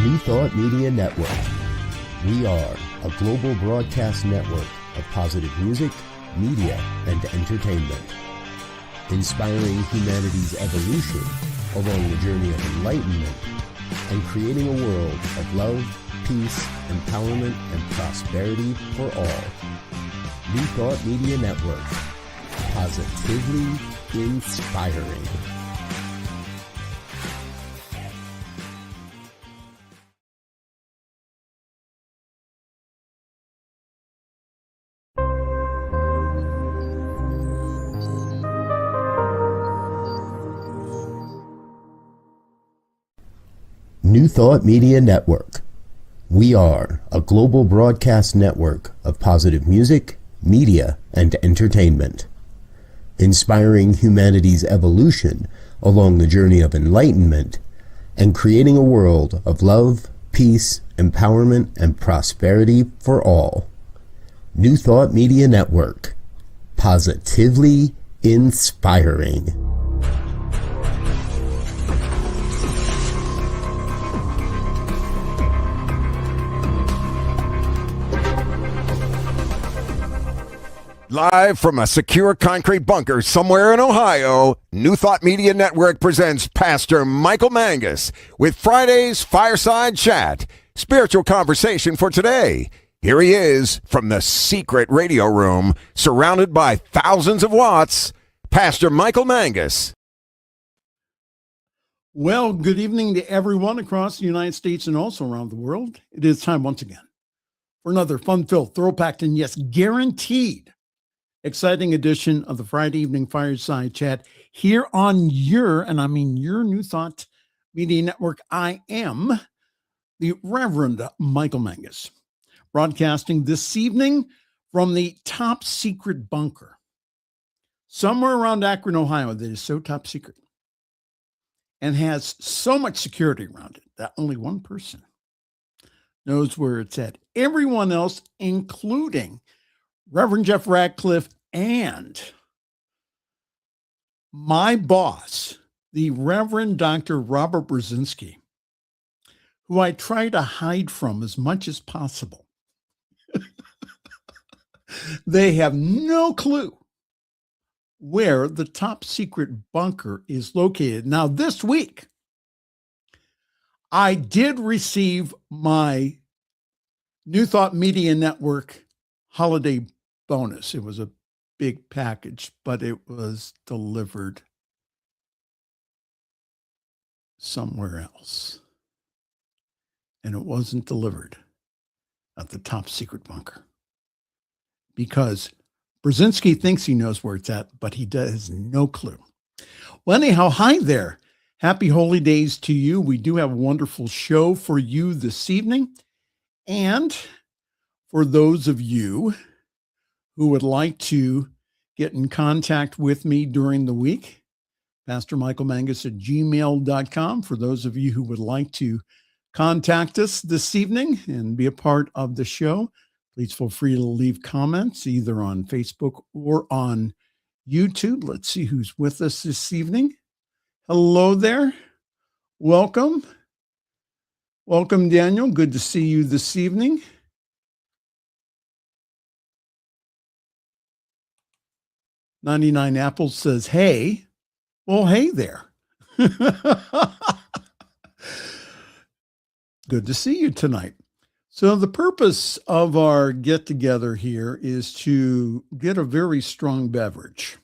New Thought Media Network. We are a global broadcast network of positive music, media, and entertainment, inspiring humanity's evolution along the journey of enlightenment and creating a world of love, peace, empowerment, and prosperity for all. New Thought Media Network. Positively inspiring. New Thought Media Network. We are a global broadcast network of positive music, media, and entertainment, inspiring humanity's evolution along the journey of enlightenment and creating a world of love, peace, empowerment, and prosperity for all. New Thought Media Network. Positively inspiring. Live from a secure concrete bunker somewhere in Ohio, New Thought Media Network presents Pastor Michael Mangus with Friday's Fireside Chat, spiritual conversation for today. Here he is from the secret radio room, surrounded by thousands of watts, Pastor Michael Mangus. Well, good evening to everyone across the United States and also around the world. It is time once again for another fun-filled, throw-packed, and yes, guaranteed exciting edition of the Friday evening Fireside Chat here on your, and I mean your New Thought Media Network. I am the Reverend Michael Mangus, broadcasting this evening from the top secret bunker somewhere around Akron, Ohio, that is so top secret and has so much security around it that only one person knows where it's at. Everyone else, including Reverend Jeff Radcliff and my boss, the Reverend Dr. Robert Brzezinski, who I try to hide from as much as possible. They have no clue where the top secret bunker is located. Now, this week, I did receive my New Thought Media Network holiday bonus. It was a big package, but it was delivered somewhere else. And it wasn't delivered at the top secret bunker because Brzezinski thinks he knows where it's at, but he has no clue. Well, anyhow, hi there. Happy holy days to you. We do have a wonderful show for you this evening. And for those of you who would like to get in contact with me during the week, pastormichaelmangus@gmail.com. For those of you who would like to contact us this evening and be a part of the show, please feel free to leave comments either on Facebook or on YouTube. Let's see who's with us this evening. Hello there. Welcome. Welcome, Daniel. Good to see you this evening. $99 Apples says, hey. Well, hey there. Good to see you tonight. So the purpose of our get-together here is to get a very strong beverage,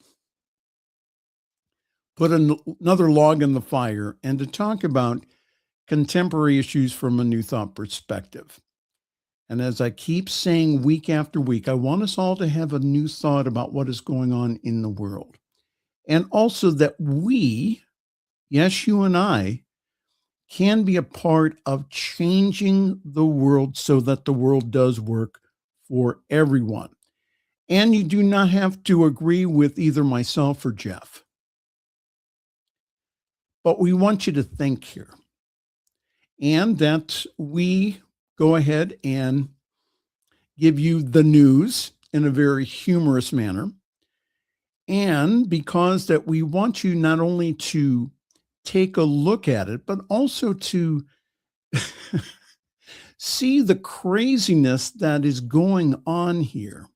put another log in the fire, and to talk about contemporary issues from a New Thought perspective. And as I keep saying week after week, I want us all to have a new thought about what is going on in the world. And also that we, yes, you and I, can be a part of changing the world so that the world does work for everyone. And you do not have to agree with either myself or Jeff. But we want you to think here. And that we go ahead and give you the news in a very humorous manner. And because that we want you not only to take a look at it, but also to see the craziness that is going on here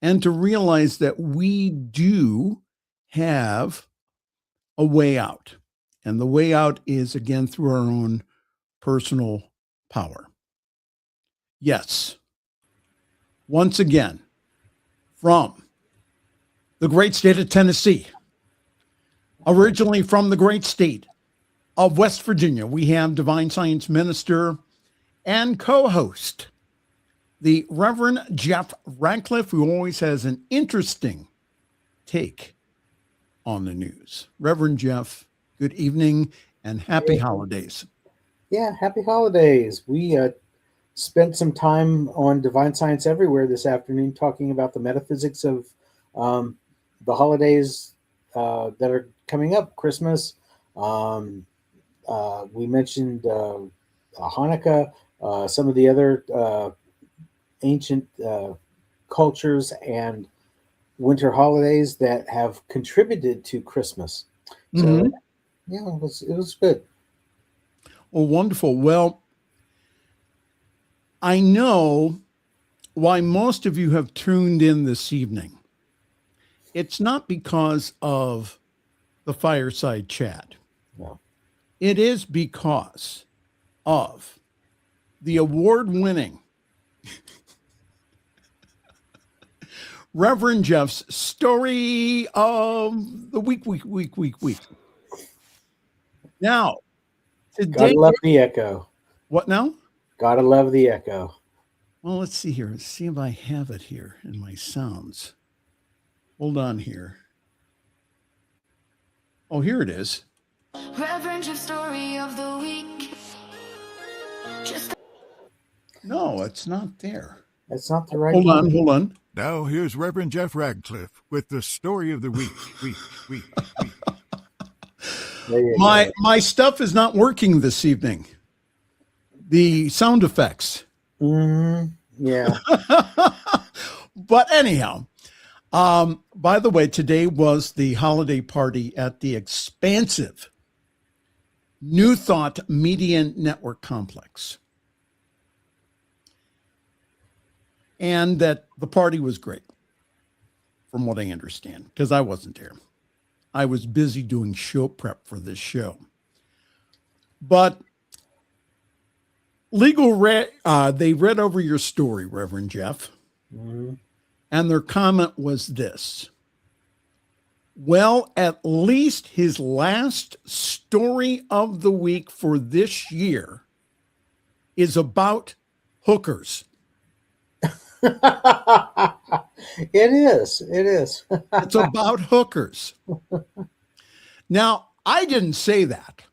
and to realize that we do have a way out. And the way out is, again, through our own personal power. Yes. Once again, from the great state of Tennessee, originally from the great state of West Virginia, we have divine science minister and co-host, the Reverend Jeff Radcliff, who always has an interesting take on the news. Reverend Jeff, good evening and happy holidays. Yeah, happy holidays. We spent some time on Divine Science Everywhere this afternoon talking about the metaphysics of the holidays that are coming up, Christmas. We mentioned Hanukkah, some of the other ancient cultures and winter holidays that have contributed to Christmas. So, yeah, it was good. Oh, wonderful. Well, I know why most of you have tuned in this evening. It's not because of the Fireside Chat. No. It is because of the award-winning Reverend Jeff's story of the week. Now, today, Gotta love the echo. what now? Gotta love the echo. Well, let's see here. Let's see if I have it here in my sounds. Hold on here. Oh, here it is. Reverend Jeff's story of the week. No, it's not there. That's not the right Hold one. on. Now here's Reverend Jeff Radcliff with the story of the week. There you go. My stuff is not working this evening. The sound effects. Yeah. But anyhow, by the way, today was the holiday party at the expansive New Thought Media Network complex. And that the party was great, from what I understand, because I wasn't there. I was busy doing show prep for this show. But they read over your story, Reverend Jeff, and their comment was this. Well, at least his last story of the week for this year is about hookers. It is. It's about hookers. Now, I didn't say that.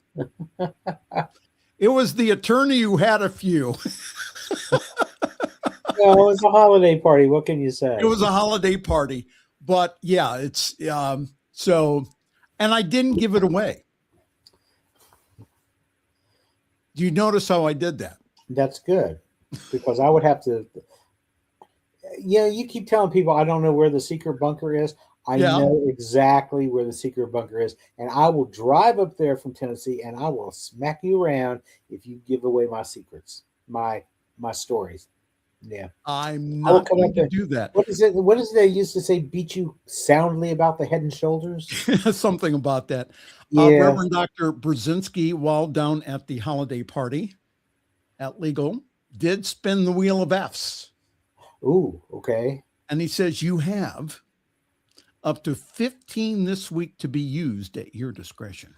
It was the attorney who had a few. Well, it was a holiday party. What can you say? It was a holiday party. But yeah, it's so, and I didn't give it away. Do you notice how I did that? That's good, because I would have to. Yeah, you keep telling people I don't know where the secret bunker is. I know exactly where the secret bunker is, and I will drive up there from Tennessee, and I will smack you around if you give away my secrets, my stories. Yeah, I'm not going to do that. What is it? What is it they used to say? Beat you soundly about the head and shoulders. Something about that. Yeah. Reverend Dr. Brzezinski, while down at the holiday party at Legal, did spin the wheel of F's. Ooh, okay. And he says you have up to 15 this week to be used at your discretion.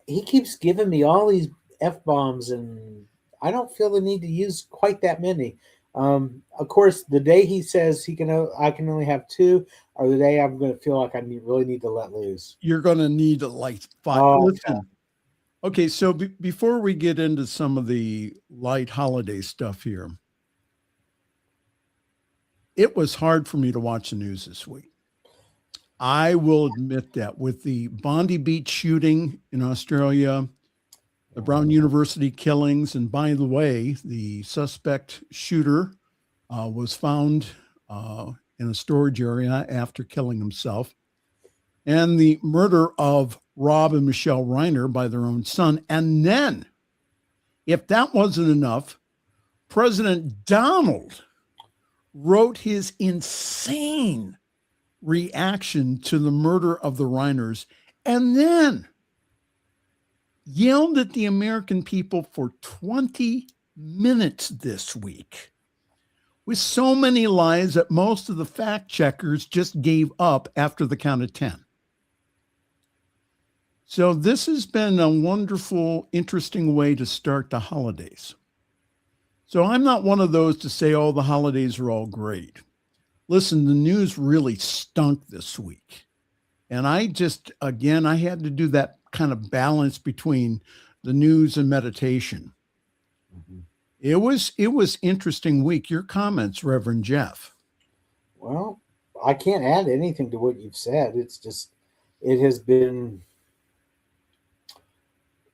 He keeps giving me all these F-bombs, and I don't feel the need to use quite that many. Of course, the day he says I can only have 2, or the day I'm going to feel like I really need to let loose. You're going to need like 5. Oh, Listen. Okay, so before we get into some of the light holiday stuff here, it was hard for me to watch the news this week. I will admit that, with the Bondi Beach shooting in Australia, the Brown University killings, and by the way, the suspect shooter was found in a storage area after killing himself, and the murder of Rob and Michelle Reiner by their own son, and then If that wasn't enough, President Donald wrote his insane reaction to the murder of the Reiners and then yelled at the American people for 20 minutes this week with so many lies that most of the fact checkers just gave up after the count of 10. So this has been a wonderful, interesting way to start the holidays. So I'm not one of those to say, oh, the holidays are all great. Listen, the news really stunk this week. And I had to do that kind of balance between the news and meditation. Mm-hmm. It was interesting week. Your comments, Reverend Jeff. Well, I can't add anything to what you've said. It's been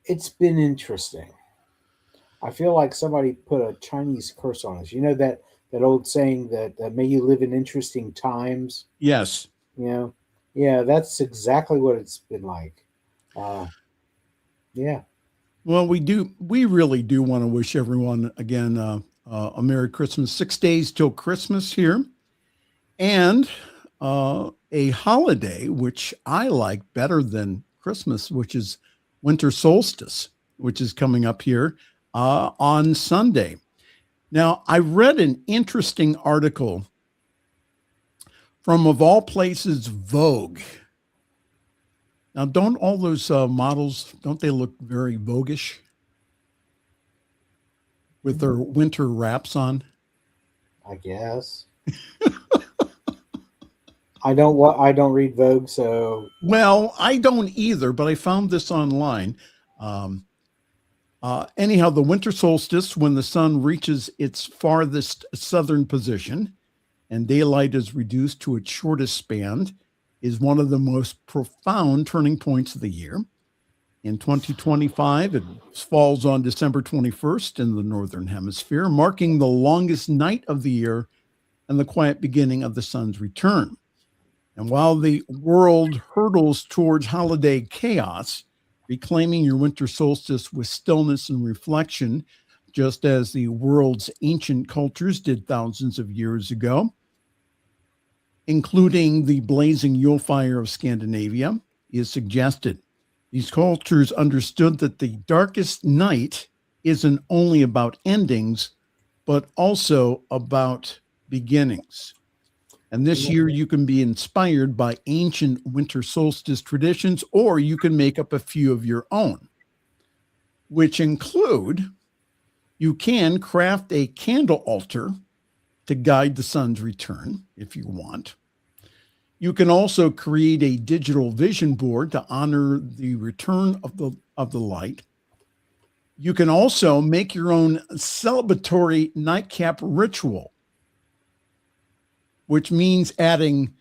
interesting. I feel like somebody put a Chinese curse on us. You know that old saying that may you live in interesting times? Yes. Yeah, that's exactly what it's been like. Yeah. Well, we really do want to wish everyone again a Merry Christmas. 6 days till Christmas here, and a holiday which I like better than Christmas, which is winter solstice, which is coming up here on Sunday. Now, I read an interesting article from, of all places, Vogue. Now, don't all those models, don't they look very Vogue-ish with their winter wraps on? I guess. I don't read Vogue, so. Well, I don't either, but I found this online. Anyhow, the winter solstice, when the sun reaches its farthest southern position and daylight is reduced to its shortest span, is one of the most profound turning points of the year. In 2025, it falls on December 21st in the Northern Hemisphere, marking the longest night of the year and the quiet beginning of the sun's return. And while the world hurtles towards holiday chaos, reclaiming your winter solstice with stillness and reflection, just as the world's ancient cultures did thousands of years ago, including the blazing Yule fire of Scandinavia, is suggested. These cultures understood that the darkest night isn't only about endings, but also about beginnings. And this year you can be inspired by ancient winter solstice traditions, or you can make up a few of your own, which include, you can craft a candle altar to guide the sun's return if you want. You can also create a digital vision board to honor the return of the light. You can also make your own celebratory nightcap ritual, which means adding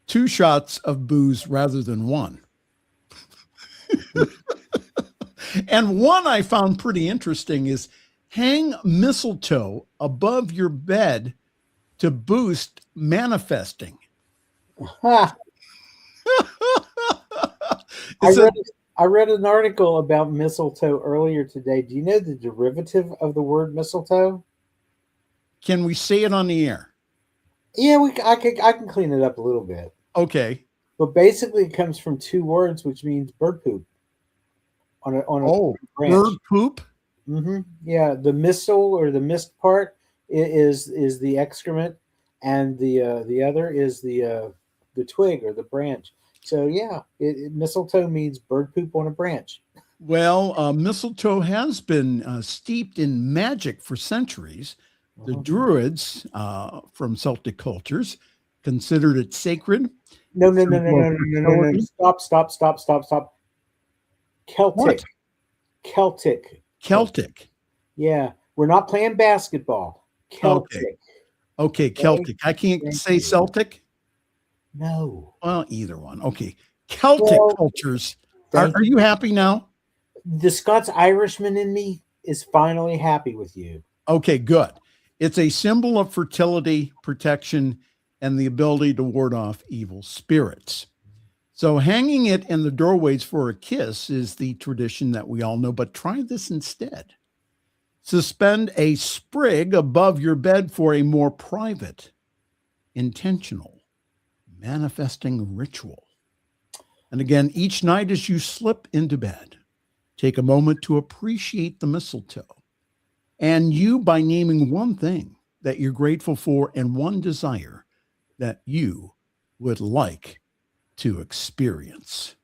2 shots of booze rather than 1. And one I found pretty interesting is hang mistletoe above your bed to boost manifesting. I read an article about mistletoe earlier today. Do you know the derivative of the word mistletoe? Can we say it on the air? Yeah, I can clean it up a little bit. Okay. But basically, it comes from 2 words, which means bird poop. On a branch. Bird poop. Mm-hmm. Yeah, the mistle or the mist part is the excrement, and the other is the twig or the branch. So yeah, mistletoe means bird poop on a branch. Well, mistletoe has been steeped in magic for centuries. The Druids from Celtic cultures considered it sacred. No. Stop. Celtic. What? Celtic. Yeah, we're not playing basketball. Celtic. Okay, Celtic. I can't say Celtic. No. Well, either one. Okay. Celtic cultures. Are you happy now? The Scots-Irishman in me is finally happy with you. Okay, good. It's a symbol of fertility, protection, and the ability to ward off evil spirits. So hanging it in the doorways for a kiss is the tradition that we all know, but try this instead. Suspend a sprig above your bed for a more private, intentional, manifesting ritual. And again, each night as you slip into bed, take a moment to appreciate the mistletoe. And you by naming one thing that you're grateful for and one desire that you would like to experience.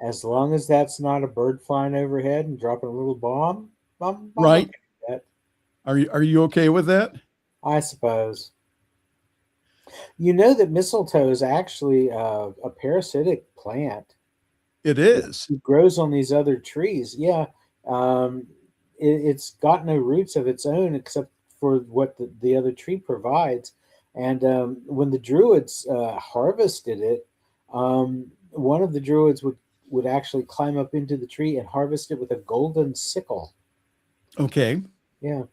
As long as that's not a bird flying overhead and dropping a little bomb, Right. okay with that. Are you okay with that? I suppose. You know that mistletoe is actually a parasitic plant. It is. It grows on these other trees. Yeah. It's got no roots of its own except for what the other tree provides. And when the Druids harvested it, one of the Druids would actually climb up into the tree and harvest it with a golden sickle. Okay. Yeah.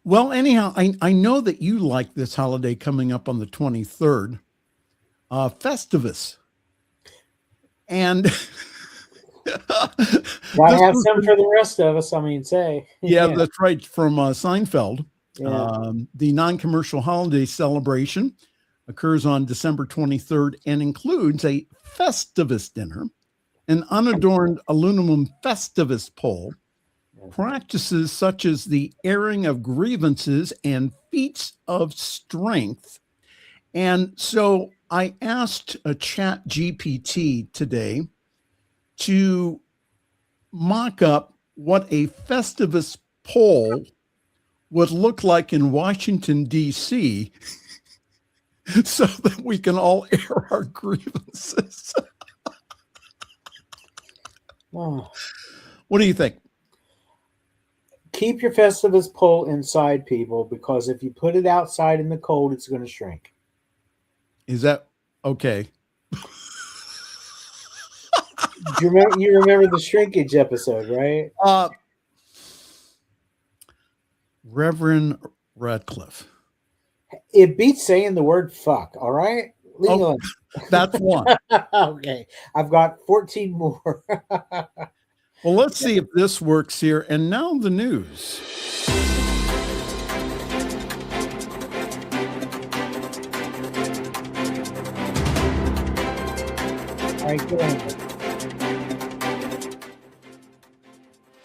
Well, anyhow, I know that you like this holiday coming up on the 23rd, Festivus. And Gotta have some for the rest of us, say. Yeah, that's right, from Seinfeld. Yeah. The non-commercial holiday celebration occurs on December 23rd and includes a Festivus dinner, an unadorned aluminum Festivus pole, practices such as the airing of grievances and feats of strength. And so I asked a chat GPT today to mock up what a Festivus pole would look like in Washington, D.C., so that we can all air our grievances. Oh. What do you think? Keep your Festivus pole inside, people, because if you put it outside in the cold, it's going to shrink. Is that okay? You remember the shrinkage episode, right? Reverend Radcliff. It beats saying the word fuck, all right? Leland. That's one. Okay. I've got 14 more. Well, let's see if this works here. And now the news. All right, go ahead.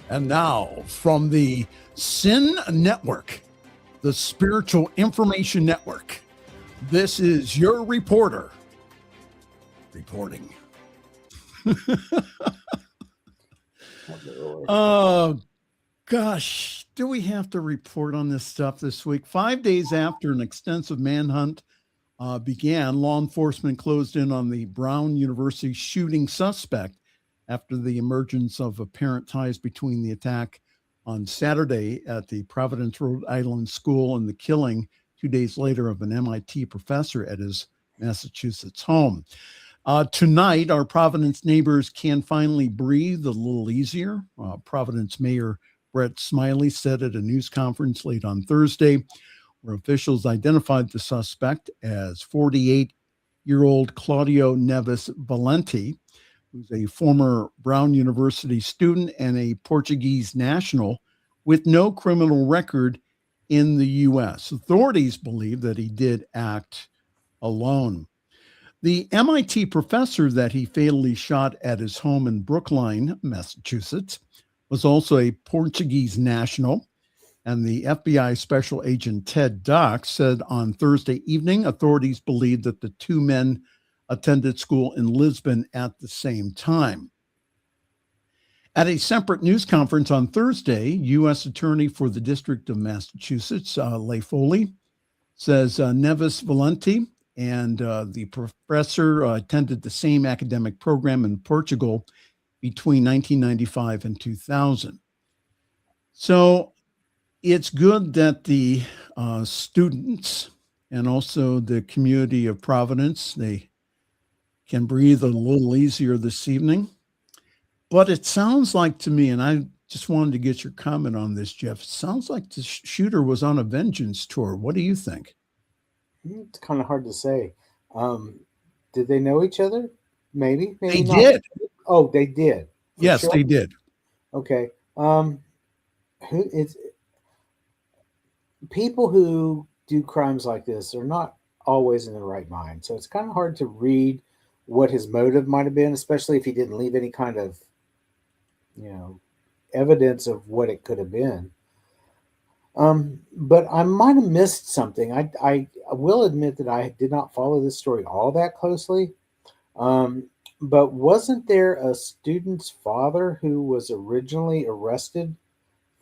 And now from the Sin Network, the Spiritual Information Network, this is your reporter reporting. Oh, gosh. Do we have to report on this stuff this week? 5 days after an extensive manhunt began, law enforcement closed in on the Brown University shooting suspect after the emergence of apparent ties between the attack on Saturday at the Providence, Rhode Island school and the killing 2 days later of an MIT professor at his Massachusetts home. Tonight, our Providence neighbors can finally breathe a little easier. Providence Mayor Brett Smiley said at a news conference late on Thursday, where officials identified the suspect as 48-year-old Claudio Neves Valenti, who's a former Brown University student and a Portuguese national with no criminal record in the U.S. Authorities believe that he did act alone. The MIT professor that he fatally shot at his home in Brookline, Massachusetts, was also a Portuguese national, and the FBI Special Agent Ted Dock said on Thursday evening authorities believe that the two men attended school in Lisbon at the same time. At a separate news conference on Thursday, U.S. Attorney for the District of Massachusetts, Leigh Foley, says Neves Valenti and the professor attended the same academic program in Portugal between 1995 and 2000. So it's good that the students and also the community of Providence, they can breathe a little easier this evening. But it sounds like to me, and I just wanted to get your comment on this, Jeff, it sounds like the shooter was on a vengeance tour. What do you think? It's kind of hard to say. Did they know each other? Maybe They not. did. Oh, they did. Yes, sure? they did. Okay. who it's people who do crimes like this are not always in the right mind. So it's kind of hard to read what his motive might have been, especially if he didn't leave any kind of, evidence of what it could have been. But I might have missed something. I will admit that I did not follow this story all that closely. But wasn't there a student's father who was originally arrested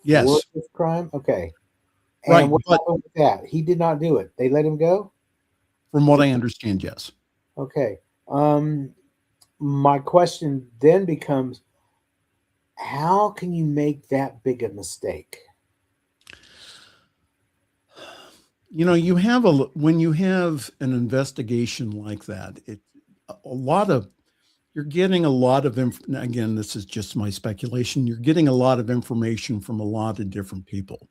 Yes. for this crime? Okay. And Right, what but- happened with that? He did not do it. They let him go? From what I understand, yes. Okay. My question then becomes, how can you make that big a mistake? When you have an investigation like that, you're getting a lot of again, this is just my speculation. You're getting a lot of information from a lot of different people.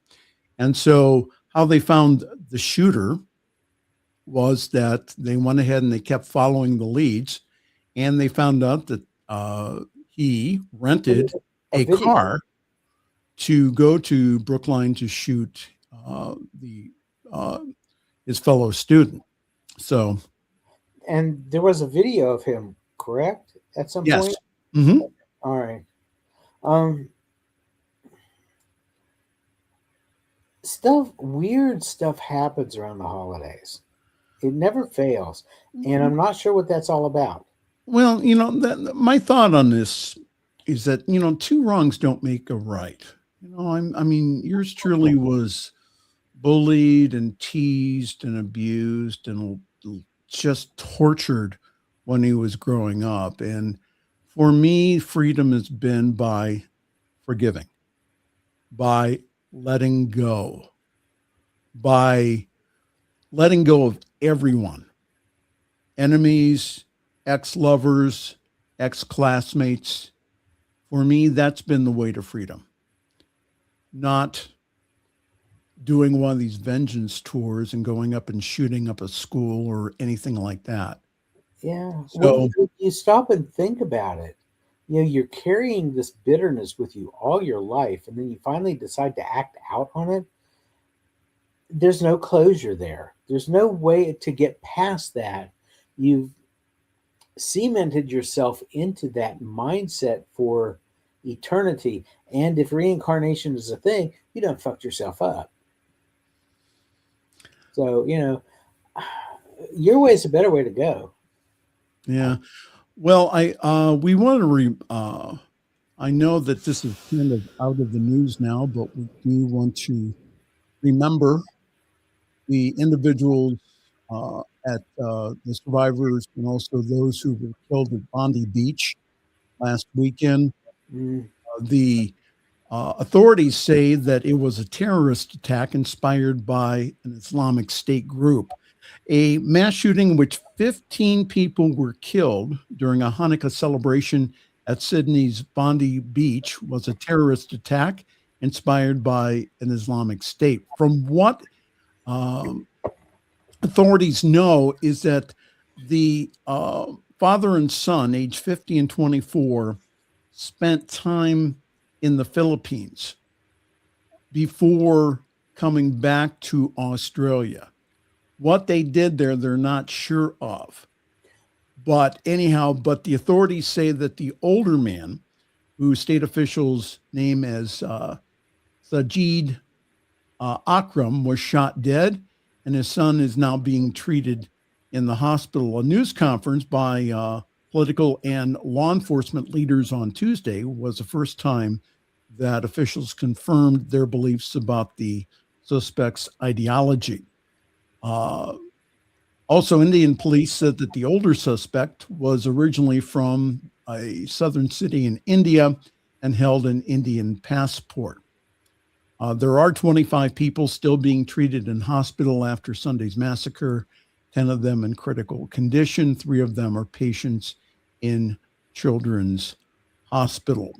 And so how they found the shooter was that they went ahead and they kept following the leads, and they found out that he rented a car to go to Brookline to shoot his fellow student. So, and there was a video of him, correct? At some yes. point? Mm-hmm. All right. Weird stuff happens around the holidays. It never fails. And I'm not sure what that's all about. Well, my thought on this is that, two wrongs don't make a right. Yours truly was bullied and teased and abused and just tortured when he was growing up. And for me, freedom has been by forgiving, by letting go of everyone, enemies, ex-lovers, ex-classmates. For me, that's been the way to freedom. Not doing one of these vengeance tours and going up and shooting up a school or anything like that. Yeah. So, well, if you stop and think about it, you're carrying this bitterness with you all your life, and then you finally decide to act out on it. There's no closure there. There's no way to get past that. You've cemented yourself into that mindset for eternity. And if reincarnation is a thing, you done fucked yourself up. So, your way is a better way to go. Yeah. Well, I know that this is kind of out of the news now, but we do want to remember the individuals at the survivors and also those who were killed at Bondi Beach last weekend. The authorities say that it was a terrorist attack inspired by an Islamic State group. A mass shooting in which 15 people were killed during a Hanukkah celebration at Sydney's Bondi Beach was a terrorist attack inspired by an Islamic State. From what authorities know is that the father and son, age 50 and 24, spent time in the Philippines before coming back to Australia. What they did there, they're not sure of. But the authorities say that the older man, who state officials name as Sajid Akram, was shot dead, and his son is now being treated in the hospital. A news conference by political and law enforcement leaders on Tuesday was the first time that officials confirmed their beliefs about the suspect's ideology. Also, Indian police said that the older suspect was originally from a southern city in India and held an Indian passport. There are 25 people still being treated in hospital after Sunday's massacre, 10 of them in critical condition. 3 of them are patients in Children's Hospital.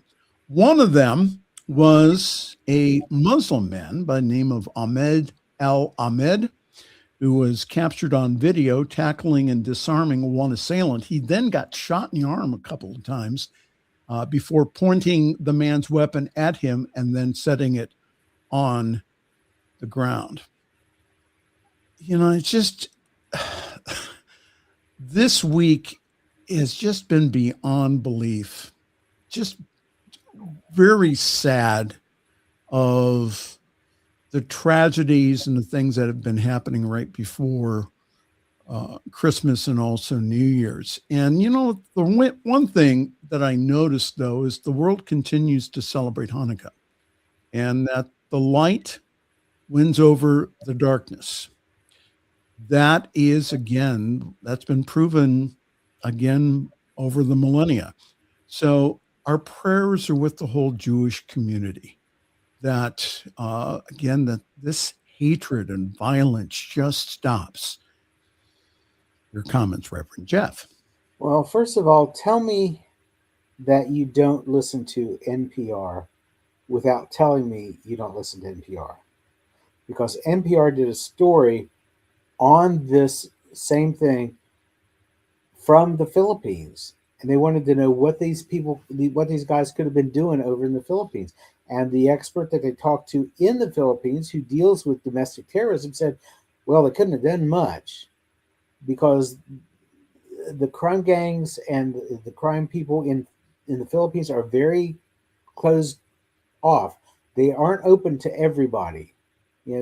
One of them was a Muslim man by the name of Ahmed Al-Ahmed, who was captured on video tackling and disarming one assailant. He then got shot in the arm a couple of times before pointing the man's weapon at him and then setting it on the ground. It's just this week has just been beyond belief. Just very sad of the tragedies and the things that have been happening right before Christmas and also New Year's. And, the one thing that I noticed, though, is the world continues to celebrate Hanukkah, and that the light wins over the darkness. That is, again, that's been proven again over the millennia. So our prayers are with the whole Jewish community that, again, that this hatred and violence just stops. Your comments, Reverend Jeff. Well, first of all, tell me that you don't listen to NPR without telling me you don't listen to NPR. Because NPR did a story on this same thing from the Philippines. And they wanted to know what these guys could have been doing over in the Philippines. And the expert that they talked to in the Philippines who deals with domestic terrorism said, well, they couldn't have done much because the crime gangs and the crime people in the Philippines are very closed off. They aren't open to everybody.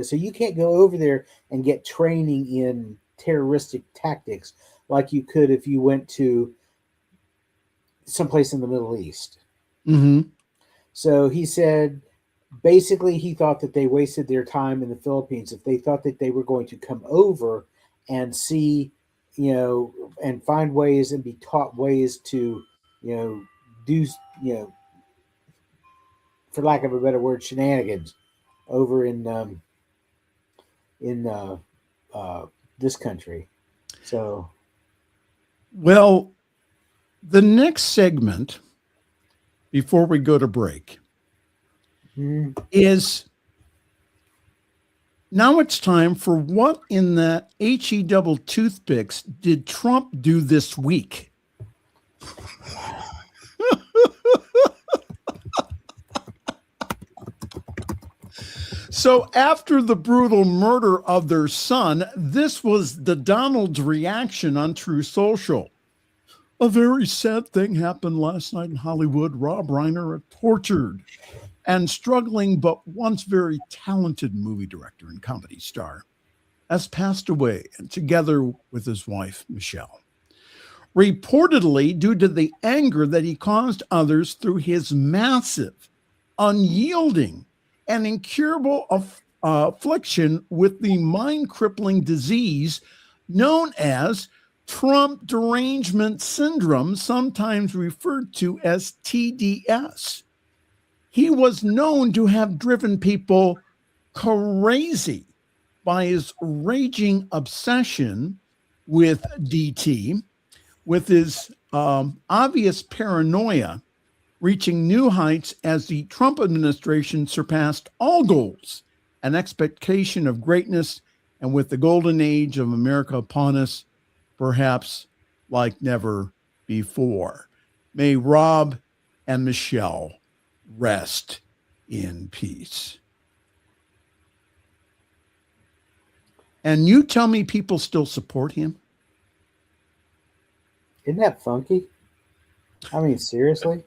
So you can't go over there and get training in terroristic tactics like you could if you went to someplace in the Middle East. Mm-hmm. So he said, basically, he thought that they wasted their time in the Philippines if they thought that they were going to come over and see, and find ways and be taught ways to, do, for lack of a better word, shenanigans over in this country. So, well, the next segment before we go to break is now it's time for what in the HE double toothpicks did Trump do this week? So after the brutal murder of their son, this was the Donald's reaction on True Social. A very sad thing happened last night in Hollywood. Rob Reiner, a tortured and struggling but once very talented movie director and comedy star, has passed away, and together with his wife, Michelle. Reportedly, due to the anger that he caused others through his massive, unyielding, and incurable affliction with the mind-crippling disease known as Trump derangement syndrome, sometimes referred to as TDS. He was known to have driven people crazy by his raging obsession with DT, with his obvious paranoia reaching new heights as the Trump administration surpassed all goals and expectation of greatness, and with the golden age of America upon us, perhaps like never before. May Rob and Michelle rest in peace. And you tell me people still support him? Isn't that funky? I mean, seriously?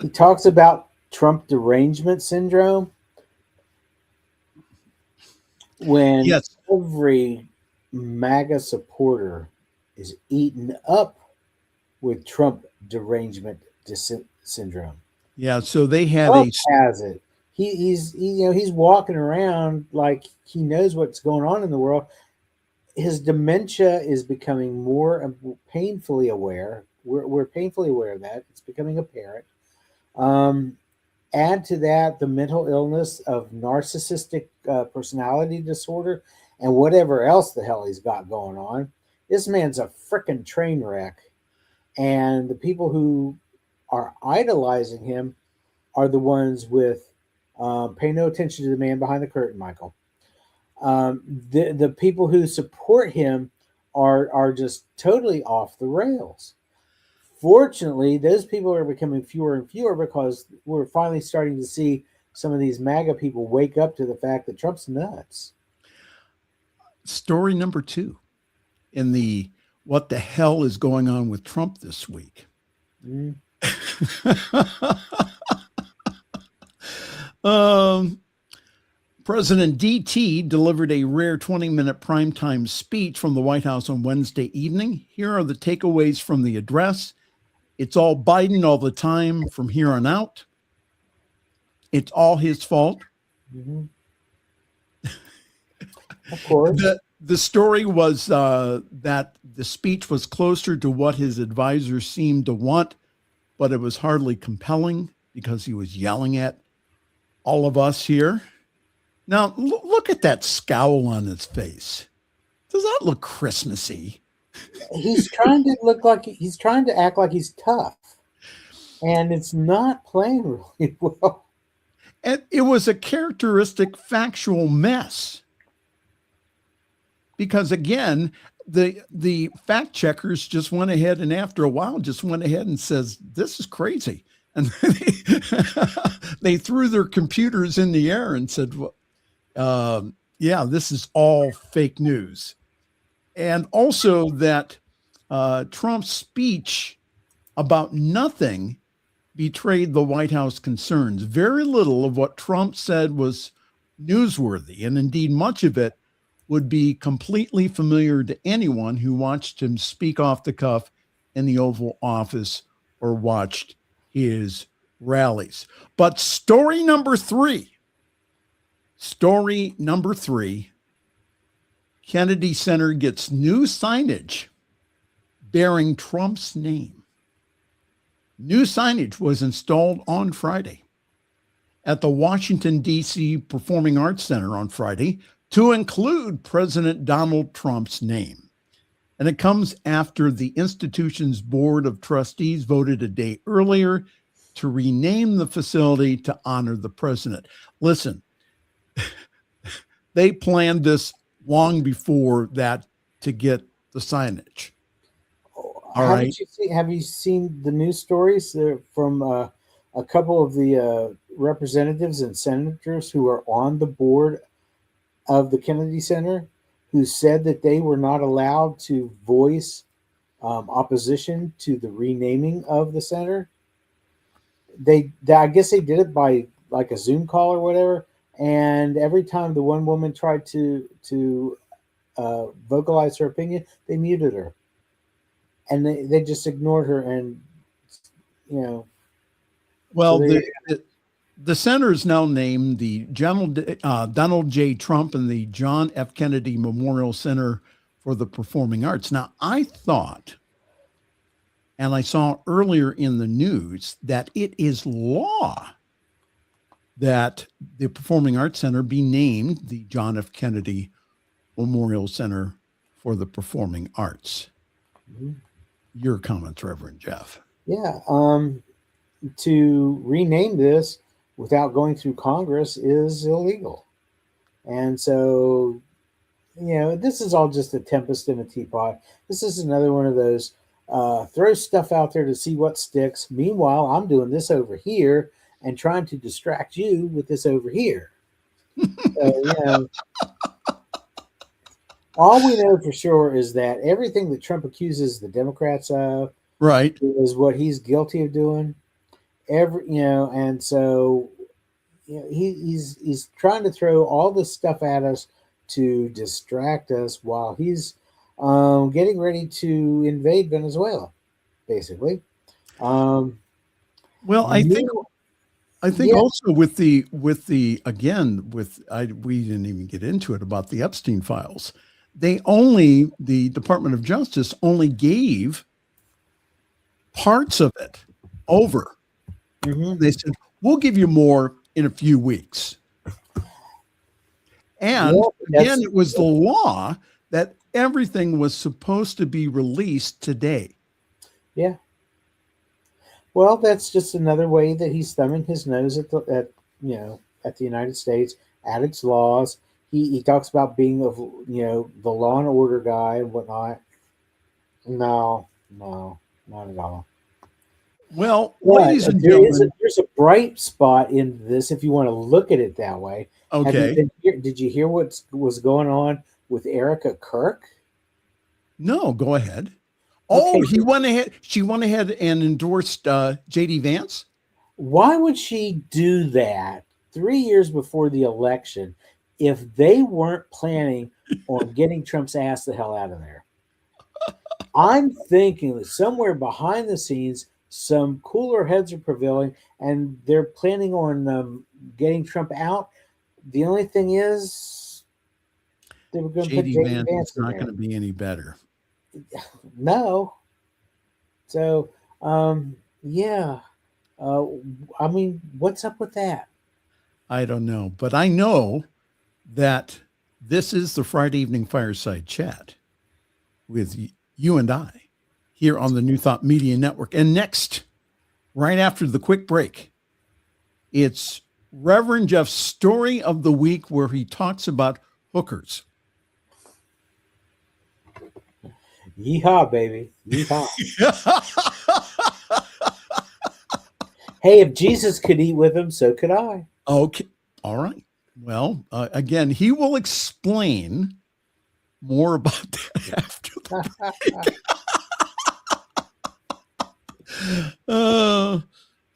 He talks about Trump derangement syndrome when every MAGA supporter is eaten up with Trump derangement syndrome. Yeah, so they had Trump has it. He's walking around like he knows what's going on in the world. His dementia is becoming more painfully aware. We're painfully aware of that. It's becoming apparent. Add to that the mental illness of narcissistic personality disorder and whatever else the hell he's got going on. This man's a frickin' train wreck. And the people who are idolizing him are the ones with pay no attention to the man behind the curtain, Michael. The people who support him are just totally off the rails. Fortunately, those people are becoming fewer and fewer because we're finally starting to see some of these MAGA people wake up to the fact that Trump's nuts. Story number 2 in the what the hell is going on with Trump this week. Mm. President DT delivered a rare 20-minute primetime speech from the White House on Wednesday evening. Here are the takeaways from the address. It's all Biden all the time from here on out. It's all his fault. Mm-hmm. Of course. The story was that the speech was closer to what his advisors seemed to want, but it was hardly compelling because he was yelling at all of us here. Now, look at that scowl on his face. Does that look Christmassy? He's trying to he's trying to act like he's tough, and it's not playing really well. And it was a characteristic factual mess. Because again, the fact checkers just went ahead and after a while just went ahead and says, this is crazy. And they threw their computers in the air and said, yeah, this is all fake news. And also that Trump's speech about nothing betrayed the White House concerns. Very little of what Trump said was newsworthy, and indeed much of it would be completely familiar to anyone who watched him speak off the cuff in the Oval Office or watched his rallies. But story number 3, Kennedy Center gets new signage bearing Trump's name. New signage was installed on Friday at the Washington, D.C. Performing Arts Center on Friday to include President Donald Trump's name. And it comes after the institution's board of trustees voted a day earlier to rename the facility to honor the president. Listen, they planned this long before that to get the signage. Have you seen the news stories from a couple of the representatives and senators who are on the board of the Kennedy Center who said that they were not allowed to voice opposition to the renaming of the center? I guess they did it by like a Zoom call or whatever. And every time the one woman tried to vocalize her opinion, they muted her. And they just ignored her. And, you know. Well, so the center is now named the Donald J. Trump and the John F. Kennedy Memorial Center for the Performing Arts. Now, I thought, and I saw earlier in the news, that it is law that the Performing Arts Center be named the John F. Kennedy Memorial Center for the Performing Arts. Mm-hmm. Your comments, Reverend Jeff. Yeah. To rename this without going through Congress is illegal. And so, you know, this is all just a tempest in a teapot. This is another one of those throw stuff out there to see what sticks. Meanwhile, I'm doing this over here and trying to distract you with this over here. So, you know, all we know for sure is that everything that Trump accuses the Democrats of, right, is what he's guilty of doing. And so, you know, he's trying to throw all this stuff at us to distract us while he's getting ready to invade Venezuela, basically. Well, I think yeah. Also with the we didn't even get into it about the Epstein files. The Department of Justice only gave parts of it over. Mm-hmm. They said, we'll give you more in a few weeks. And again, it was the law that everything was supposed to be released today. Yeah. Well, that's just another way that he's thumbing his nose at the United States, at its laws. He talks about being the law and order guy and whatnot. No, not at all. Well, But ladies and gentlemen, there's a bright spot in this if you want to look at it that way. okay. Did you hear what was going on with Erica Kirk? No, go ahead. Oh, Okay, he went ahead. She went ahead and endorsed JD Vance. why would she do that 3 years before the election if they weren't planning on getting Trump's ass the hell out of there? I'm thinking that somewhere behind the scenes, some cooler heads are prevailing, and they're planning on getting Trump out. The only thing is, they were going to put JD JD Vance Vance is in not there. going to be any better. No. So, yeah. I mean, what's up with that? I don't know, but I know that this is the Friday evening fireside chat with you and I here on the New Thought Media Network. And next, right after the quick break, it's Reverend Jeff's story of the week where he talks about hookers. Yeehaw, baby. Yeehaw. Hey, if Jesus could eat with him, so could I. Okay. All right. Well, again, he will explain more about that after the break.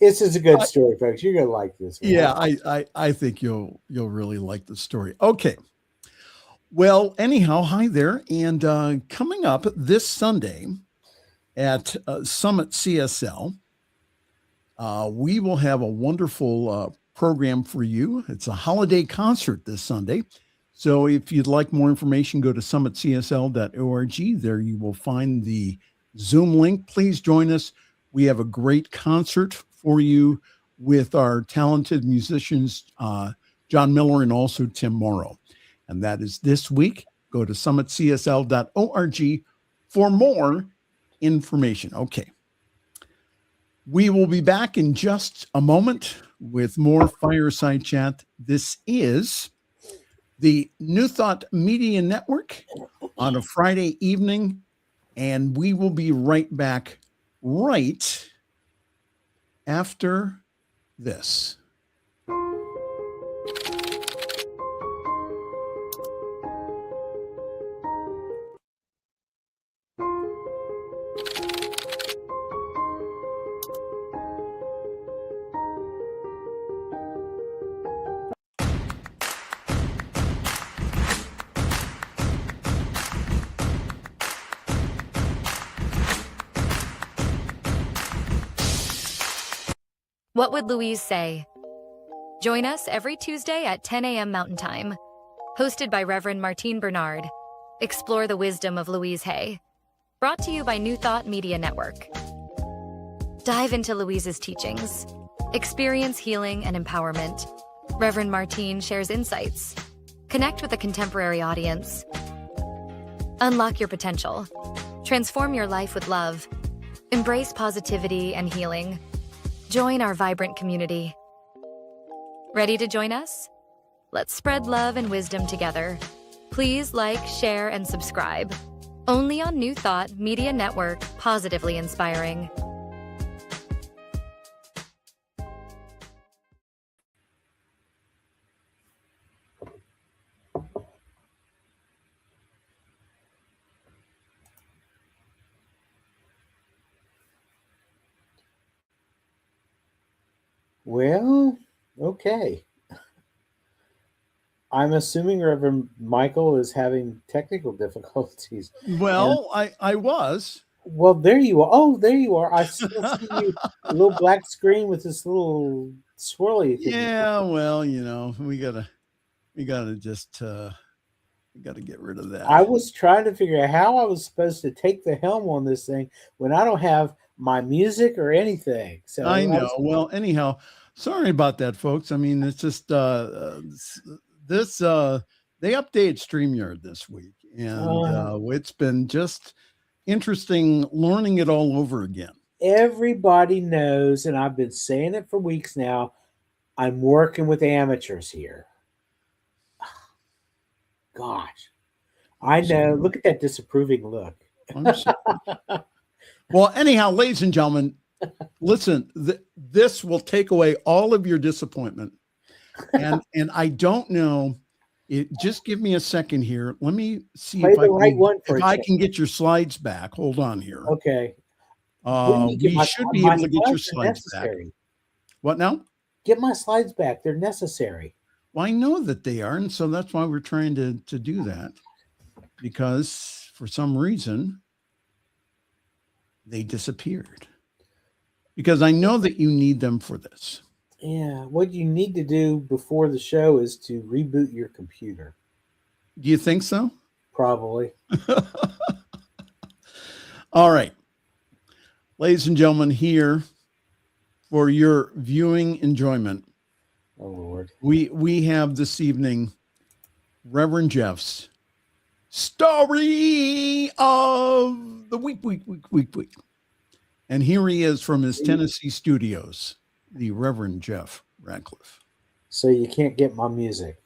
This is a good story, folks. You're gonna like this one. Yeah, I think you'll really like the story. Okay. Well, anyhow, hi there. And coming up this Sunday at Summit CSL, we will have a wonderful program for you. It's a holiday concert this Sunday. So if you'd like more information, go to summitcsl.org. There you will find the Zoom link. Please join us. We have a great concert for you with our talented musicians, John Miller and also Tim Morrow. And that is this week. Go to summitcsl.org for more information. Okay. We will be back in just a moment with more Fireside Chat. This is the New Thought Media Network on a Friday evening, and we will be right back right after this. What would Louise say? Join us every Tuesday at 10 a.m. Mountain Time. Hosted by Reverend Martine Bernard. Explore the wisdom of Louise Hay. Brought to you by New Thought Media Network. Dive into Louise's teachings. Experience healing and empowerment. Reverend Martine shares insights. Connect with a contemporary audience. Unlock your potential. Transform your life with love. Embrace positivity and healing. Join our vibrant community. Ready to join us? Let's spread love and wisdom together. Please like, share, and subscribe. Only on New Thought Media Network, positively inspiring. Well, okay. I'm assuming Reverend Michael is having technical difficulties. Well, I was. Well, there you are. Oh, there you are. I still see you, a little black screen with this little swirly thing. Yeah, well, we gotta just we gotta get rid of that. I was trying to figure out how I was supposed to take the helm on this thing when I don't have my music or anything. So I know. Well, anyhow, sorry about that, folks. I mean, it's just this they updated StreamYard this week, and it's been just interesting learning it all over again. Everybody knows, and I've been saying it for weeks now, I'm working with amateurs here. Gosh, I know. Look at that disapproving look. I'm sorry. Well, anyhow, ladies and gentlemen, Listen, this will take away all of your disappointment. And I don't know. Just give me a second here. Let me see Play if I can get your slides back. Hold on here. Okay. We should be able to get your slides back. What now? Get my slides back. They're necessary. Well, I know that they are, and so that's why we're trying to do that, because for some reason they disappeared. Because I know that you need them for this. Yeah, what you need to do before the show is to reboot your computer. Do you think so? Probably. All right. Ladies and gentlemen, here for your viewing enjoyment. Oh, Lord. We have this evening Reverend Jeff's story of the week. And here he is from his Tennessee studios, the Reverend Jeff Radcliff. So you can't get my music.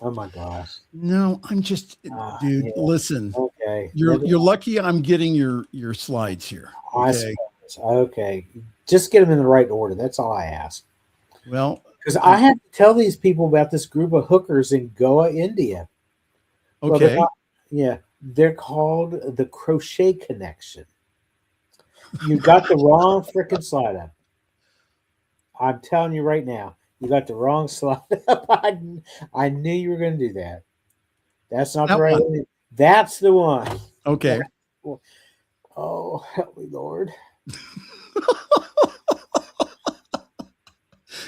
Oh my gosh. No, I'm just, dude, listen. Okay. You're lucky I'm getting your slides here. Okay. Okay. Just get them in the right order. That's all I ask. Well, because I have to tell these people about this group of hookers in Goa, India. Okay. Well, they're called the Crochet Connection. You got the wrong freaking slide up. I'm telling you right now, you got the wrong slide up. I knew you were going to do that. That's not the right one. That's the one. Okay. Oh, help me, Lord.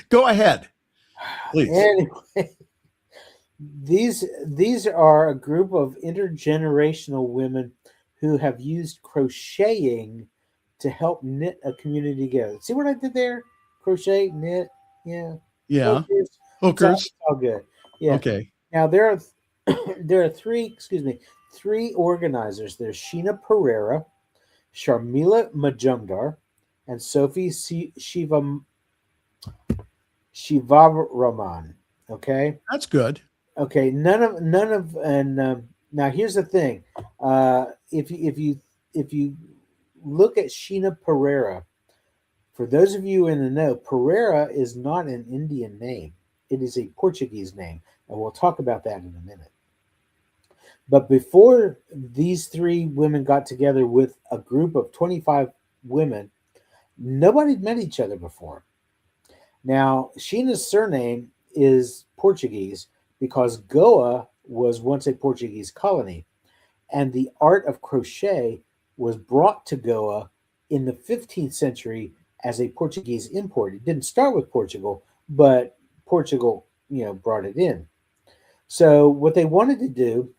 Go ahead, please. Anyway, these are a group of intergenerational women who have used crocheting to help knit a community together. See what I did there? Crochet, knit, yeah. Hookers. It's all good. Yeah. Okay. Now there are three organizers. There's Sheena Pereira, Sharmila Majumdar, and Sophie Shivaraman. Okay, that's good. Okay, none of, now here's the thing. If you look at Sheena Pereira, for those of you in the know, Pereira is not an Indian name. It is a Portuguese name, and we'll talk about that in a minute. But before these three women got together with a group of 25 women, nobody had met each other before. Now, Sheena's surname is Portuguese because Goa was once a Portuguese colony, and the art of crochet was brought to Goa in the 15th century as a Portuguese import. It didn't start with Portugal, but Portugal, brought it in. So what they wanted to do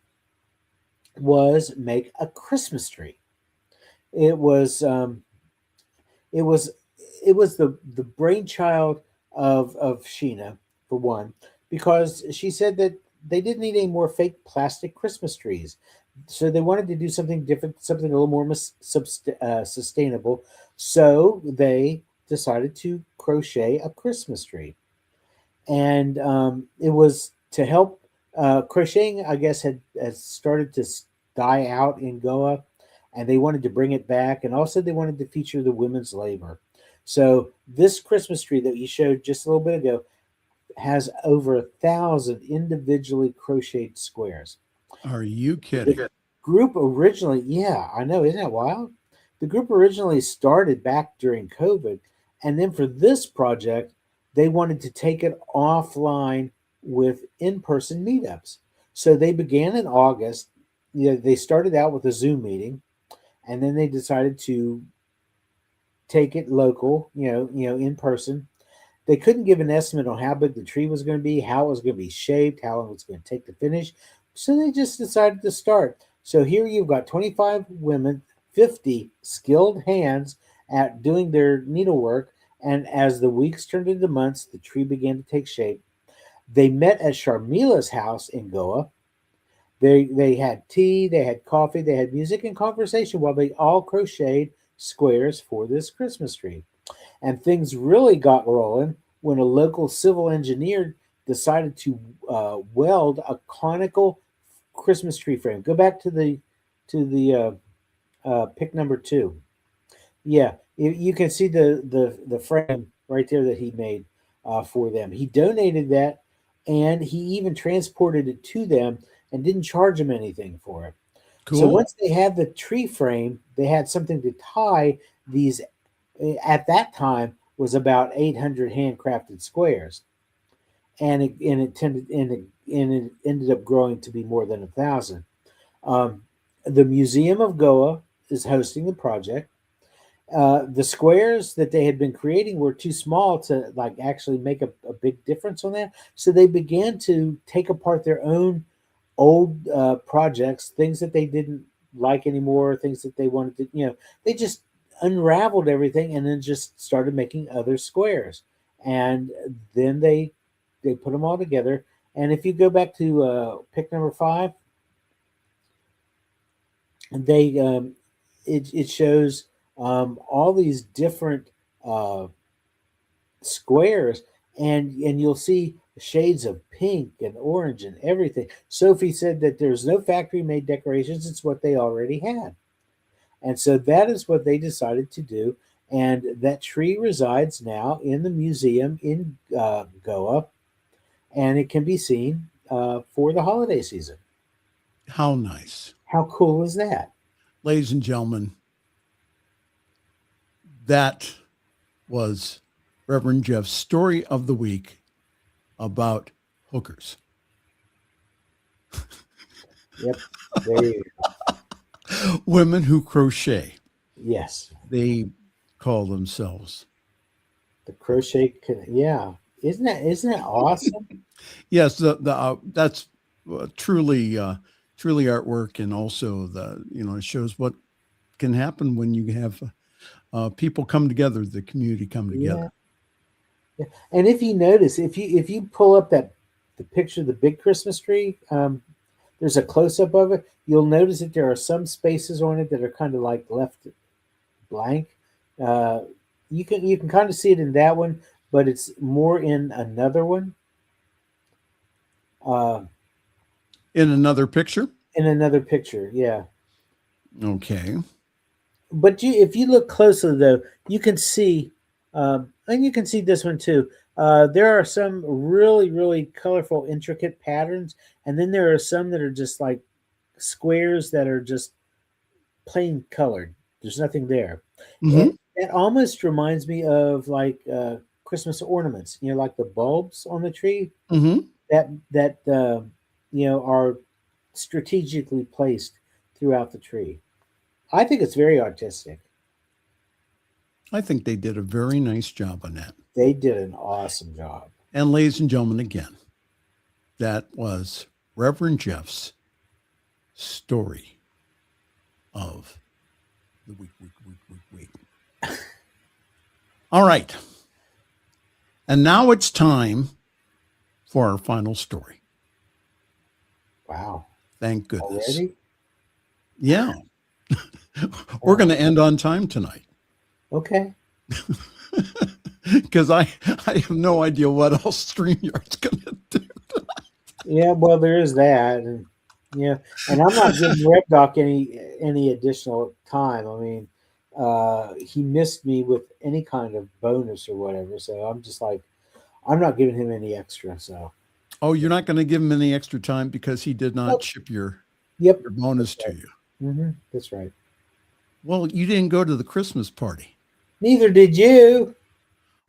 was make a Christmas tree. It was the brainchild of Sheena, for one, because she said that they didn't need any more fake plastic Christmas trees. So they wanted to do something different, something a little more sustainable. So they decided to crochet a Christmas tree. And it was to help. Crocheting, I guess, had started to die out in Goa, and they wanted to bring it back. And also they wanted to feature the women's labor. So this Christmas tree that you showed just a little bit ago has over 1,000 individually crocheted squares. Are you kidding? The group originally, yeah, I know, isn't that wild? The group originally started back during COVID, and then for this project, they wanted to take it offline with in-person meetups. So they began in August. They started out with a Zoom meeting, and then they decided to take it local, in person. They couldn't give an estimate on how big the tree was going to be, how it was going to be shaped, how long it was going to take to finish. So they just decided to start. So here you've got 25 women, 50 skilled hands at doing their needlework. And as the weeks turned into months, the tree began to take shape. They met at Sharmila's house in Goa. They had tea, they had coffee, they had music and conversation while they all crocheted squares for this Christmas tree. And things really got rolling when a local civil engineer decided to weld a conical Christmas tree frame. Go back to the pic number 2. Yeah, You can see the frame right there that he made for them. He donated that, and he even transported it to them and didn't charge them anything for it. Cool. So once they had the tree frame, they had something to tie these. At that time, was about 800 handcrafted squares, and it ended up growing to be more than 1,000. The Museum of Goa is hosting the project. The squares that they had been creating were too small to like actually make a big difference on that, so they began to take apart their own old projects, things that they didn't like anymore, things that they wanted to, they just unraveled everything and then just started making other squares, and then they put them all together. And if you go back to pick number 5, they it shows all these different squares, and you'll see shades of pink and orange and everything. Sophie said that there's no factory made decorations, it's what they already had. And so that is what they decided to do. And that tree resides now in the museum in Goa, and it can be seen for the holiday season. How nice. How cool is that? Ladies and gentlemen, that was Reverend Jeff's story of the week about hookers. Yep. There you go. Women who crochet. Yes. They call themselves the crochet. Yeah. Isn't that awesome? Yes. That's truly artwork, and also it shows what can happen when you have people come together, the community come together. Yeah. And if you notice, if you pull up the picture of the big Christmas tree, there's a close up of it. You'll notice that there are some spaces on it that are kind of like left blank. You can kind of see it in that one, but it's more in another one. In another picture? In another picture, yeah. Okay. But if you look closely, though, you can see, and you can see this one too. There are some really, really colorful, intricate patterns, and then there are some that are just like squares that are just plain colored. There's nothing there. Mm-hmm. It almost reminds me of like Christmas ornaments, like the bulbs on the tree. Mm-hmm. That are strategically placed throughout the tree. I think it's very artistic. I think they did a very nice job on that. They did an awesome job. And ladies and gentlemen, again, that was Reverend Jeff's story of the week. All right. And now it's time for our final story. Wow. Thank goodness. Already? Yeah. We're going to end on time tonight. Okay. Because I have no idea what else StreamYard's going to do tonight. Yeah, well, there is that. And and I'm not giving Red Doc any additional time. I mean, he missed me with any kind of bonus or whatever. So I'm just like, I'm not giving him any extra. So. Oh, you're not going to give him any extra time because he did not ship your bonus to you. Mm-hmm. That's right. Well, you didn't go to the Christmas party. Neither did you.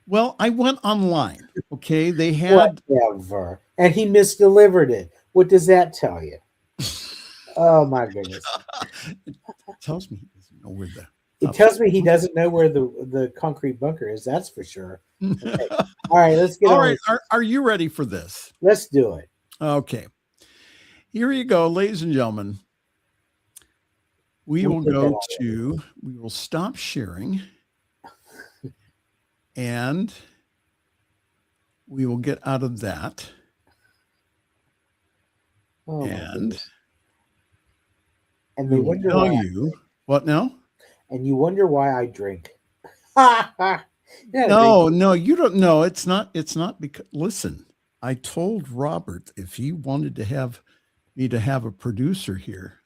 Well, I went online. Okay, they had whatever, and he misdelivered it. What does that tell you? Oh my goodness! It tells me he doesn't know where It tells me he doesn't know where the concrete bunker is. That's for sure. Okay. All right, let's get on. All right, are you ready for this? Let's do it. Okay. Here you go, ladies and gentlemen. We will stop sharing, and we will get out of that. Oh, and they wonder tell why you what now? And you wonder why I drink. No, you don't know. It's not because, listen, I told Robert if he wanted to have me to have a producer here,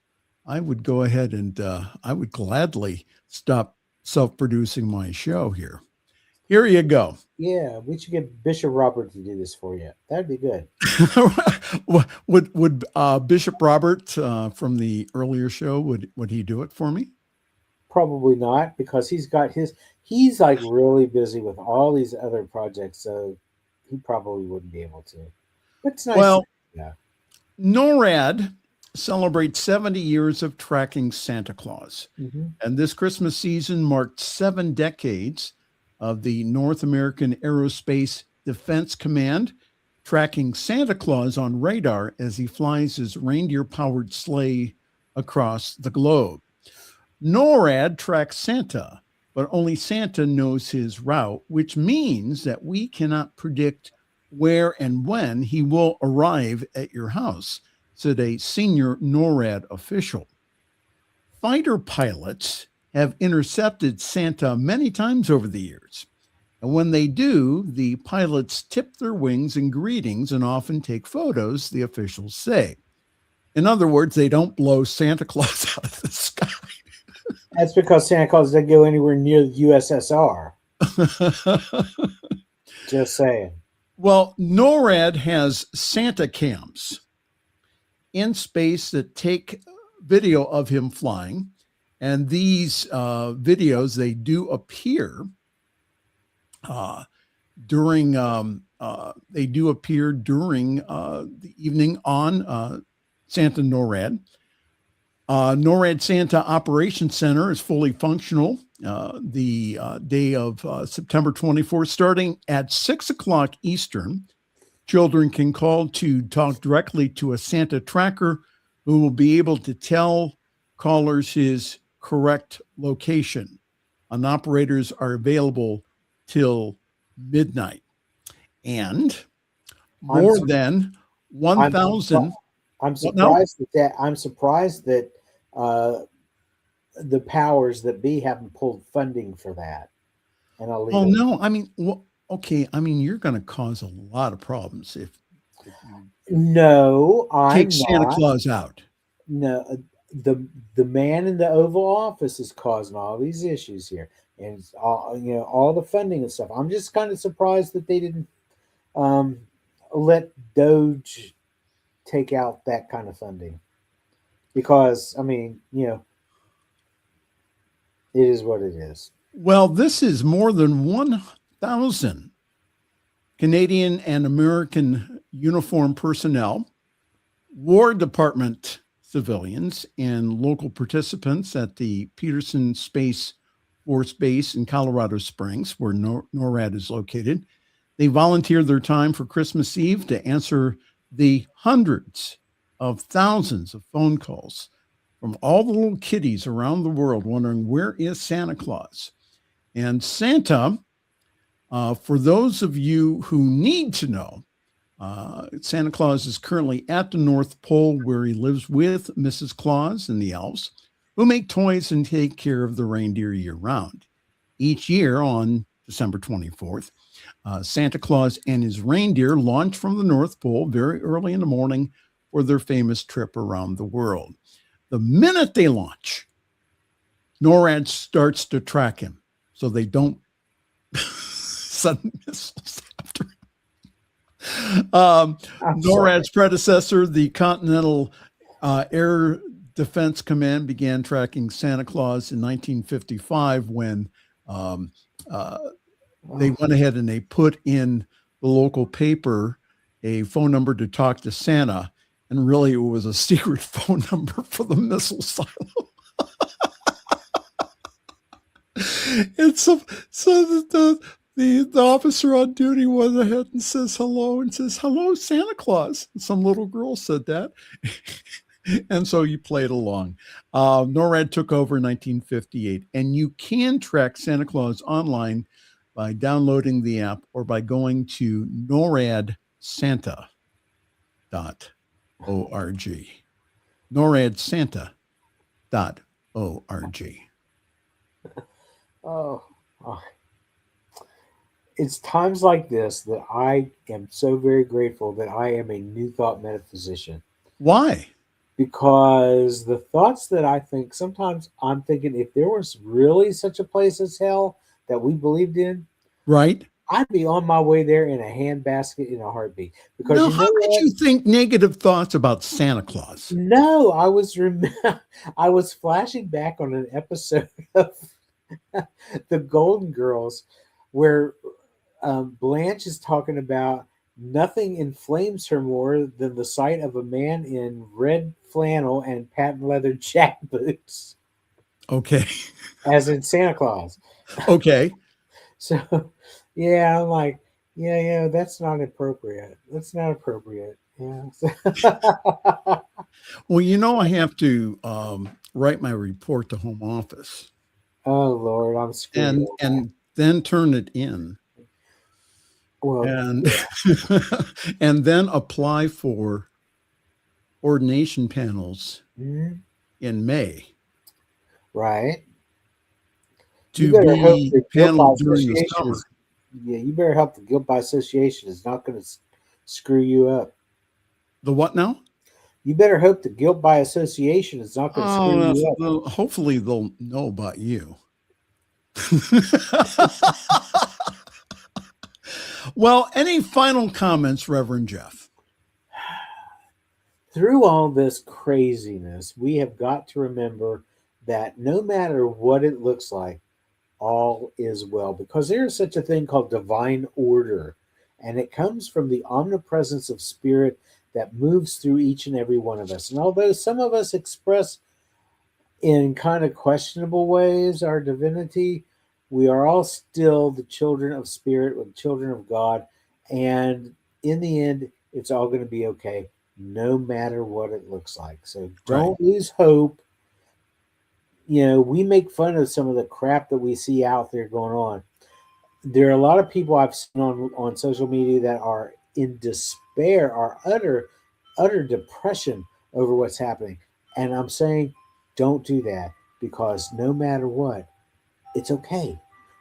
I would go ahead and I would gladly stop self-producing my show here. Here you go. Yeah, we should get Bishop Robert to do this for you. That'd be good. Would Bishop Robert from the earlier show, would he do it for me? Probably not, because he's like really busy with all these other projects, so he probably wouldn't be able to. But it's nice. Well, yeah. NORAD celebrates 70 years of tracking Santa Claus. Mm-hmm. And this Christmas season marked 7 decades of the North American Aerospace Defense Command tracking Santa Claus on radar as he flies his reindeer-powered sleigh across the globe. NORAD tracks Santa, but only Santa knows his route, which means that we cannot predict where and when he will arrive at your house, said a senior NORAD official. Fighter pilots have intercepted Santa many times over the years. And when they do, the pilots tip their wings in greetings and often take photos, the officials say. In other words, they don't blow Santa Claus out of the sky. That's because Santa Claus doesn't go anywhere near the USSR. Just saying. Well, NORAD has Santa cams in space that take video of him flying. And these videos, they do appear during the evening on Santa NORAD. NORAD Santa Operations Center is fully functional the day of September 24th, starting at 6 o'clock Eastern. Children can call to talk directly to a Santa tracker who will be able to tell callers his correct location. And operators are available till midnight. And more than 1,000. I'm surprised that the powers that be haven't pulled funding for that. And I'll leave Oh, no. I mean, okay. I mean, you're going to cause a lot of problems if you take Santa Claus out. No, the man in the Oval Office is causing all these issues here, and all the funding and stuff. I'm just kind of surprised that they didn't let Doge take out that kind of funding, because I mean, it is what it is. Well, this is more than 1,000 Canadian and American uniformed personnel, War Department civilians, and local participants at the Peterson Space Force Base in Colorado Springs, where NORAD is located. They volunteered their time for Christmas Eve to answer the hundreds of thousands of phone calls from all the little kiddies around the world wondering, where is Santa Claus? And Santa, for those of you who need to know, Santa Claus is currently at the North Pole, where he lives with Mrs. Claus and the elves, who make toys and take care of the reindeer year-round. Each year on December 24th, Santa Claus and his reindeer launch from the North Pole very early in the morning for their famous trip around the world. The minute they launch, NORAD starts to track him so they don't send missiles after him. NORAD's predecessor, the Continental Air Defense Command, began tracking Santa Claus in 1955 when they went ahead and they put in the local paper a phone number to talk to Santa, and really it was a secret phone number for the missile silo. And so the officer on duty went ahead and says hello, and says, "Hello, Santa Claus." And some little girl said that. And so you played along. NORAD took over in 1958, and you can track Santa Claus online by downloading the app or by going to NORADSanta.org. NORADSanta.org. Oh, it's times like this that I am so very grateful that I am a New Thought metaphysician. Why? because the thoughts that I think, sometimes I'm thinking, if there was really such a place as hell that we believed in, Right. I'd be on my way there in a handbasket in a heartbeat. Because Now, you know how could what? you think negative thoughts about Santa Claus? No, I was flashing back on an episode of The Golden Girls where Blanche is talking about nothing inflames her more than the sight of a man in red flannel and patent leather jack boots, Okay. as in Santa Claus. Okay. So, yeah, I'm like, yeah, that's not appropriate. That's not appropriate. Yeah. Well, I have to write my report to home office Oh Lord, I'm screwed. and then turn it in Well, and and then apply for ordination panels mhm, in May right. You to better hope be the guilt by paneled during the association summer. is. Yeah, you better hope the guilt by association is not going to screw you up. The what now? You better hope the guilt by association is not going to screw you up. Hopefully they'll know about you. Well, any final comments, Reverend Jeff? Through all this craziness, we have got to remember that no matter what it looks like, all is well, because there is such a thing called divine order, and it comes from the omnipresence of spirit that moves through each and every one of us. And although some of us express in kind of questionable ways our divinity, we are all still the children of spirit, or the children of God, and in the end, it's all going to be okay, no matter what it looks like. So don't lose hope. We make fun of some of the crap that we see out there going on. There are a lot of people I've seen on social media that are in despair, are utter depression over what's happening. And I'm saying, don't do that, because no matter what, it's okay.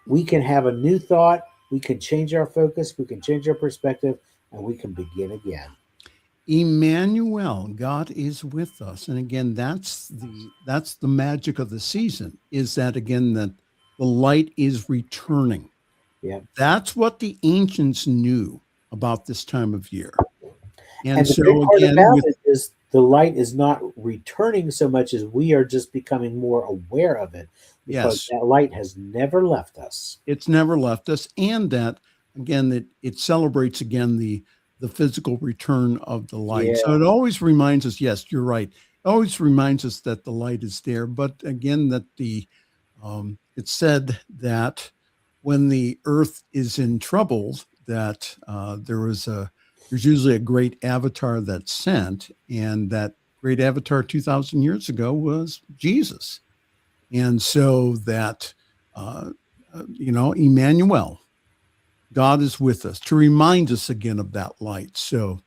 We can have a new thought. We can change our focus. We can change our perspective, and we can begin again. Emmanuel, God is with us. And again, that's the magic of the season, is that again, that the light is returning. Yeah. That's what the ancients knew about this time of year. And the so great part again, about it is the light is not returning so much as we are just becoming more aware of it, because that light has never left us. It's never left us. And that, again, that it celebrates again the physical return of the light. Yeah. So it always reminds us, yes, you're right. It always reminds us that the light is there. But again, that it's said that when the earth is in trouble, that there's usually a great avatar that's sent, and that great avatar 2,000 years ago was Jesus. And so that, Emmanuel, God is with us, to remind us again of that light. So,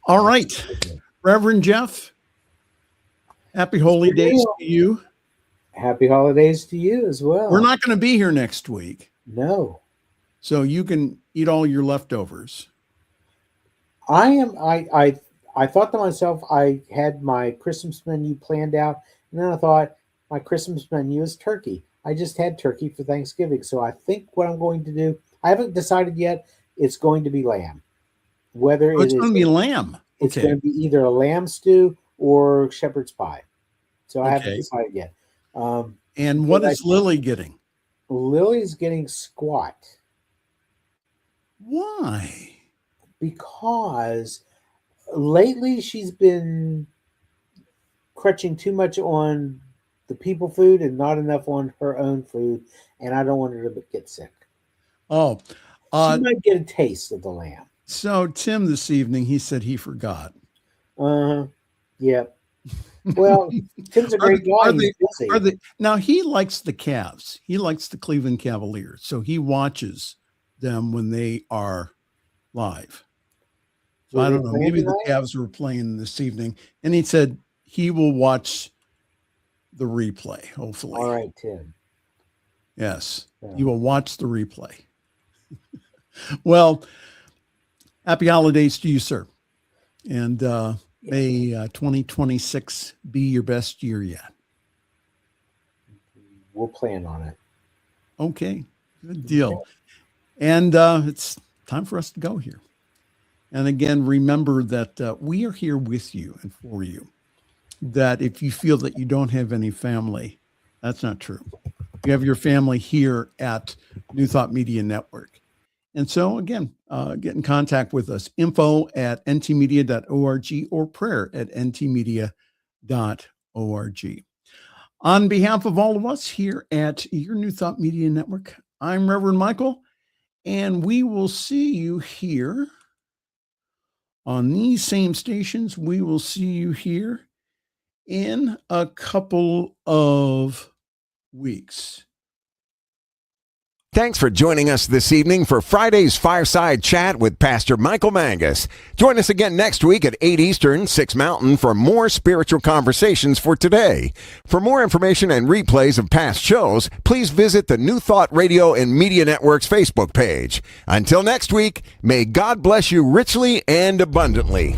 all right, Reverend Jeff, happy holy days to you. Happy holidays to you as well. We're not going to be here next week. No. So you can eat all your leftovers. I thought to myself, I had my Christmas menu planned out, and then I thought my Christmas menu is turkey. I just had turkey for Thanksgiving. So I think what I'm going to do, I haven't decided yet. It's going to be lamb. It's going to be lamb. It's going to be either a lamb stew or shepherd's pie. So I haven't decided yet. And what is Lily getting? Lily's getting squat. Why? Because lately she's been crutching too much on the people food and not enough on her own food, and I don't want her to get sick. Oh, she might get a taste of the lamb. So Tim this evening, he said he forgot. Yeah. Well, Tim's a great guy. Now he likes the Cavs. He likes the Cleveland Cavaliers, so he watches them when they are live. So I don't know. Maybe the Cavs were playing this evening, and he said he will watch the replay. Hopefully. All right, Tim. Yes, you will watch the replay. Well, happy holidays to you, sir. And May 2026 be your best year yet. We'll plan on it. Okay, good deal. And it's time for us to go here. And again, remember that we are here with you and for you. That if you feel that you don't have any family, that's not true. You have your family here at New Thought Media Network. And so again, get in contact with us, info@ntmedia.org or prayer@ntmedia.org. On behalf of all of us here at your New Thought Media Network, I'm Reverend Michael, and we will see you here on these same stations. We will see you here in a couple of weeks. Thanks for joining us this evening for Friday's Fireside Chat with Pastor Michael Mangus. Join us again next week at 8 Eastern, 6 Mountain for more spiritual conversations for today. For more information and replays of past shows, please visit the New Thought Radio and Media Network's Facebook page. Until next week, may God bless you richly and abundantly.